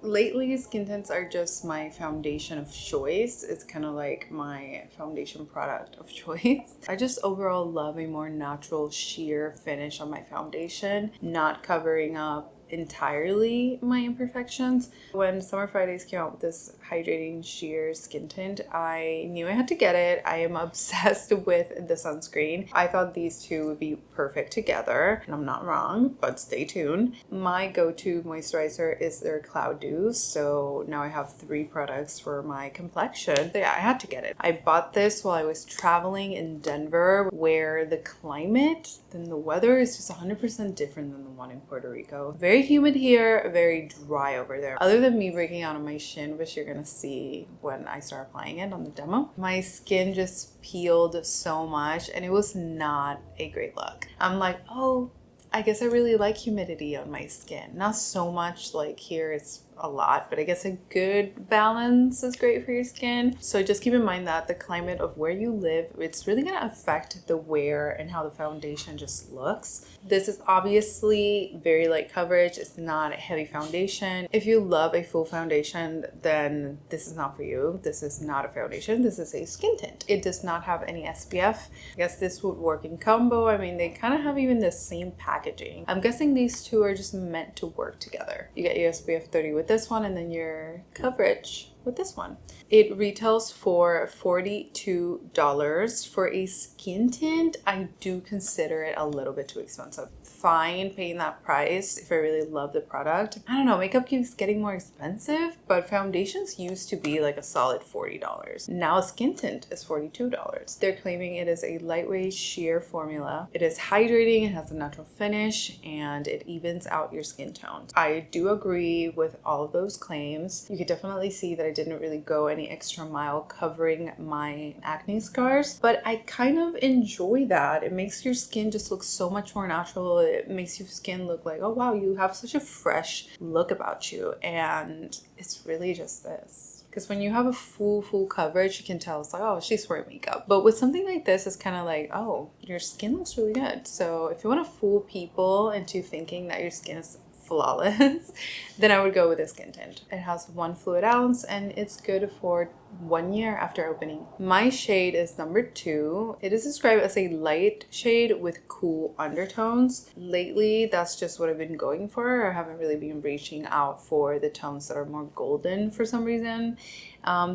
Lately, skin tints are just my foundation of choice. It's kind of like my foundation product of choice. I just overall love a more natural sheer finish on my foundation, not covering up entirely my imperfections. When Summer Fridays came out with this hydrating sheer skin tint, I knew I had to get it. I am obsessed with the sunscreen. I thought these two would be perfect together, and I'm not wrong, but stay tuned. My go-to moisturizer is their Cloud Dew, so now I have 3 products for my complexion. So yeah, I had to get it. I bought this while I was traveling in Denver, where the climate and the weather is just 100% different than the one in Puerto Rico. Very humid here, very dry over there. Other than me breaking out on my shin, which you're gonna see when I start applying it on the demo, my skin just peeled so much and it was not a great look. I'm like, oh, I guess I really like humidity on my skin. Not so much like here, it's a lot, but I guess a good balance is great for your skin. So just keep in mind that the climate of where you live, it's really gonna affect the wear and how the foundation just looks. This is obviously very light coverage. It's not a heavy foundation. If you love a full foundation, then this is not for you. This is not a foundation. This is a skin tint. It does not have any SPF. I guess this would work in combo. I mean, they kind of have even the same packaging. I'm guessing these two are just meant to work together. You get your SPF 30 with this one and then your coverage with this one. It retails for $42 for a skin tint. I do consider it a little bit too expensive. Fine paying that price if I really love the product. I don't know, makeup keeps getting more expensive, but foundations used to be like a solid $40. Now a skin tint is $42. They're claiming it is a lightweight sheer formula. It is hydrating, it has a natural finish, and it evens out your skin tone. I do agree with all of those claims. You could definitely see that I didn't really go any extra mile covering my acne scars, but I kind of enjoy that. It makes your skin just look so much more natural. It makes your skin look like, oh wow, you have such a fresh look about you, and it's really just this. Because when you have a full coverage, you can tell it's like, oh, she's wearing makeup. But with something like this, it's kind of like, oh, your skin looks really good. So if you want to fool people into thinking that your skin is flawless, then I would go with a skin tint. It has 1 fluid ounce and it's good for 1 year after opening. My shade is number 2. It is described as a light shade with cool undertones. Lately, that's just what I've been going for. I haven't really been reaching out for the tones that are more golden for some reason.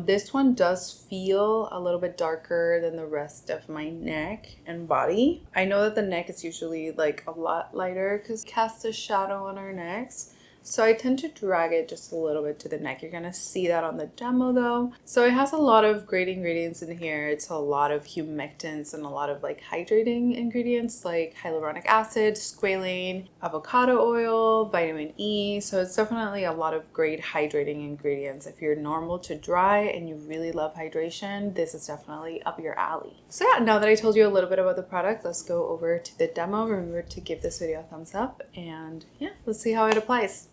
This one does feel a little bit darker than the rest of my neck and body. I know that the neck is usually like a lot lighter because it casts a shadow on our necks. So I tend to drag it just a little bit to the neck. You're gonna see that on the demo though. So it has a lot of great ingredients in here. It's a lot of humectants and a lot of like hydrating ingredients like hyaluronic acid, squalane, avocado oil, vitamin E. So it's definitely a lot of great hydrating ingredients. If you're normal to dry and you really love hydration, this is definitely up your alley. So yeah, now that I told you a little bit about the product, let's go over to the demo. Remember to give this video a thumbs up and yeah, let's see how it applies.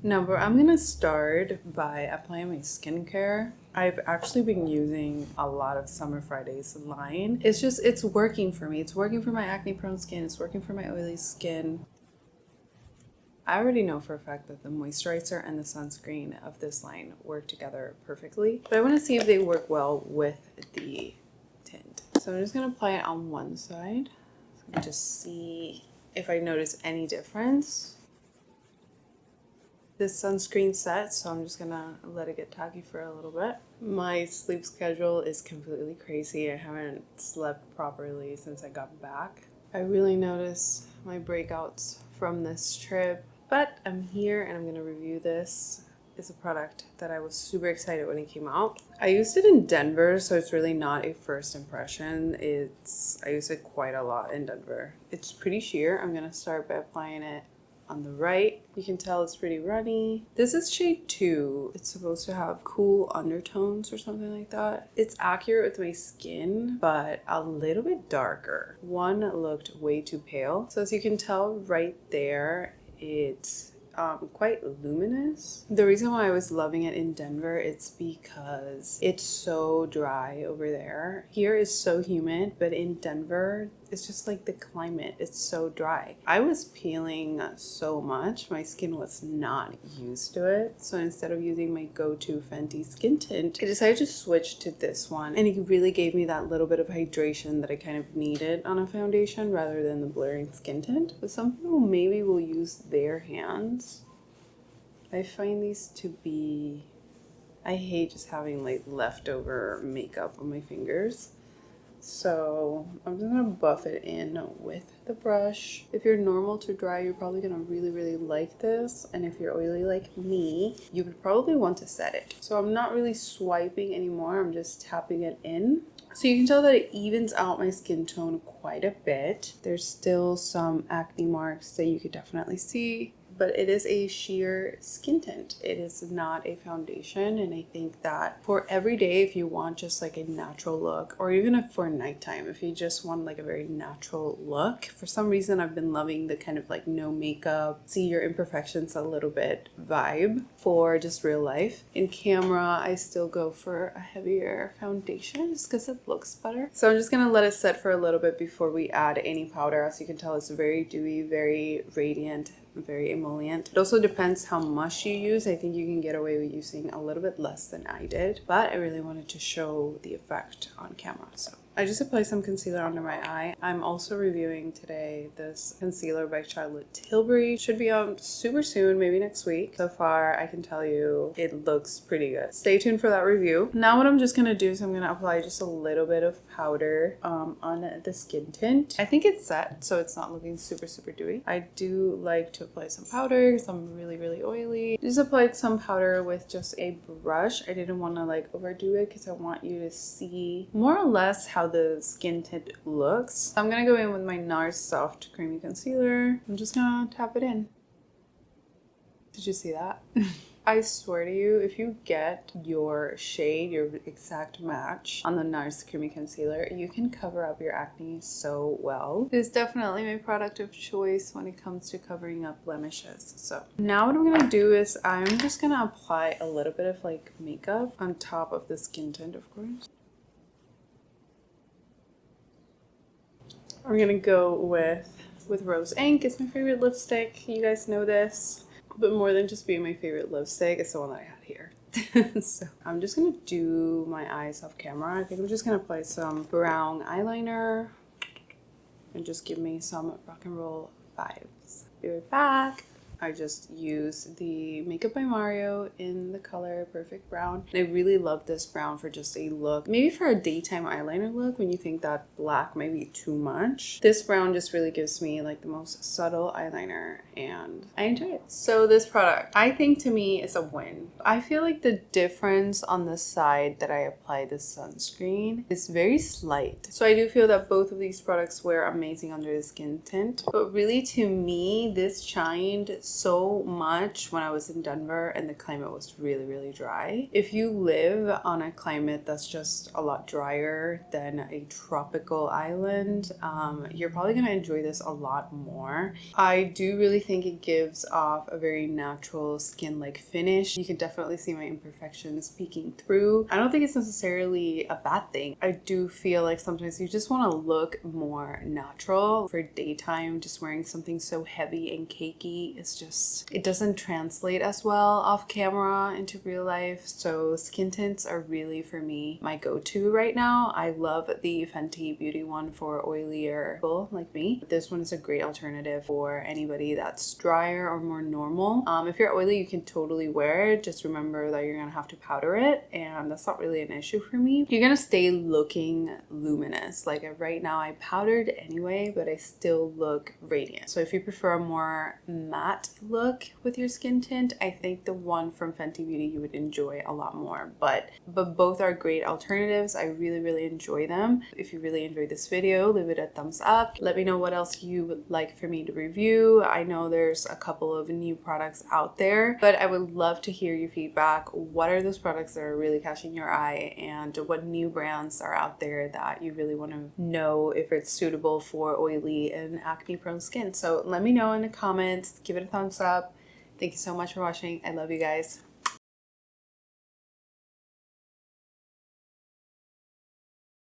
Now, but I'm gonna start by applying my skincare. I've actually been using a lot of Summer Fridays line. It's working for me. It's working for my acne prone skin. It's working for my oily skin. I already know for a fact that the moisturizer and the sunscreen of this line work together perfectly, but I wanna see if they work well with the tint. So I'm just gonna apply it on one side. So just see if I notice any difference. This sunscreen set, so I'm just gonna let it get tacky for a little bit. My sleep schedule is completely crazy. I haven't slept properly since I got back. I really notice my breakouts from this trip, but I'm here and I'm gonna review this. It's a product that I was super excited when it came out. I used it in Denver, so it's really not a first impression. I use it quite a lot in Denver. It's pretty sheer. I'm gonna start by applying it on the right. You can tell it's pretty runny. This is shade 2. It's supposed to have cool undertones or something like that. It's accurate with my skin, but a little bit darker. One looked way too pale. So as you can tell right there, it's quite luminous. The reason why I was loving it in Denver, it's because it's so dry over there. Here is so humid, but in Denver, It's just like the climate. It's so dry. I was peeling so much. My skin was not used to it. So instead of using my go-to Fenty skin tint, I decided to switch to this one. And it really gave me that little bit of hydration that I kind of needed on a foundation rather than the blurring skin tint. But some people maybe will use their hands. I find these to be... I hate just having like leftover makeup on my fingers. So I'm just gonna buff it in with the brush. If you're normal to dry, you're probably gonna really like this. And if you're oily like me, you would probably want to set it. So I'm not really swiping anymore. I'm just tapping it in. So you can tell that it evens out my skin tone quite a bit. There's still some acne marks that you could definitely see, but it is a sheer skin tint. It is not a foundation. And I think that for every day, if you want just like a natural look, or even if for nighttime, if you just want like a very natural look, for some reason I've been loving the kind of like no makeup, see your imperfections a little bit vibe for just real life. In camera, I still go for a heavier foundation just because it looks better. So I'm just gonna let it set for a little bit before we add any powder. As you can tell, it's very dewy, very radiant, very emollient. It also depends how much you use. I think you can get away with using a little bit less than I did, but I really wanted to show the effect on camera. So I just applied some concealer under my eye. I'm also reviewing today this concealer by Charlotte Tilbury. Should be out super soon, maybe next week. So far, I can tell you it looks pretty good. Stay tuned for that review. Now what I'm just gonna do is I'm gonna apply just a little bit of powder on the skin tint. I think it's set, so it's not looking super dewy. I do like to apply some powder because I'm really oily. Just applied some powder with just a brush. I didn't want to like overdo it because I want you to see more or less how the skin tint looks. I'm gonna go in with my NARS Soft Creamy Concealer. I'm just gonna tap it in. Did you see that? I swear to you, if you get your shade, your exact match on the NARS Creamy Concealer, you can cover up your acne so well. It is definitely my product of choice when it comes to covering up blemishes. So now what I'm gonna do is I'm just gonna apply a little bit of like makeup on top of the skin tint, of course. I'm gonna go with Rose Ink. It's my favorite lipstick. You guys know this. But more than just being my favorite lipstick, it's the one that I had here. So I'm just gonna do my eyes off camera. I think I'm just gonna apply some brown eyeliner and just give me some rock and roll vibes. Be right back. I just used the Makeup by Mario in the color Perfect Brown. And I really love this brown for just a look. Maybe for a daytime eyeliner look when you think that black might be too much. This brown just really gives me like the most subtle eyeliner and I enjoy it. So this product, I think to me is a win. I feel like the difference on the side that I apply the sunscreen is very slight. So I do feel that both of these products wear amazing under the skin tint. But really to me, this shined so much when I was in Denver and the climate was really dry. If you live on a climate that's just a lot drier than a tropical island, you're probably gonna enjoy this a lot more. I do really think it gives off a very natural skin-like finish. You can definitely see my imperfections peeking through. I don't think it's necessarily a bad thing. I do feel like sometimes you just want to look more natural. For daytime, just wearing something so heavy and cakey is just, it doesn't translate as well off camera into real life. So skin tints are really for me my go-to right now. I love the Fenty Beauty one for oilier people like me. This one is a great alternative for anybody that's drier or more normal. If you're oily, you can totally wear it. Just remember that you're gonna have to powder it, and that's not really an issue for me. You're gonna stay looking luminous. Like right now I powdered anyway, but I still look radiant. So if you prefer a more matte look with your skin tint, I think the one from Fenty Beauty you would enjoy a lot more. But both are great alternatives. I really enjoy them. If you really enjoyed this video, leave it a thumbs up. Let me know what else you would like for me to review. I know there's a couple of new products out there, but I would love to hear your feedback. What are those products that are really catching your eye, and what new brands are out there that you really want to know if it's suitable for oily and acne prone skin? So let me know in the comments. Give it a thumbs up. Thank you so much for watching. I love you guys.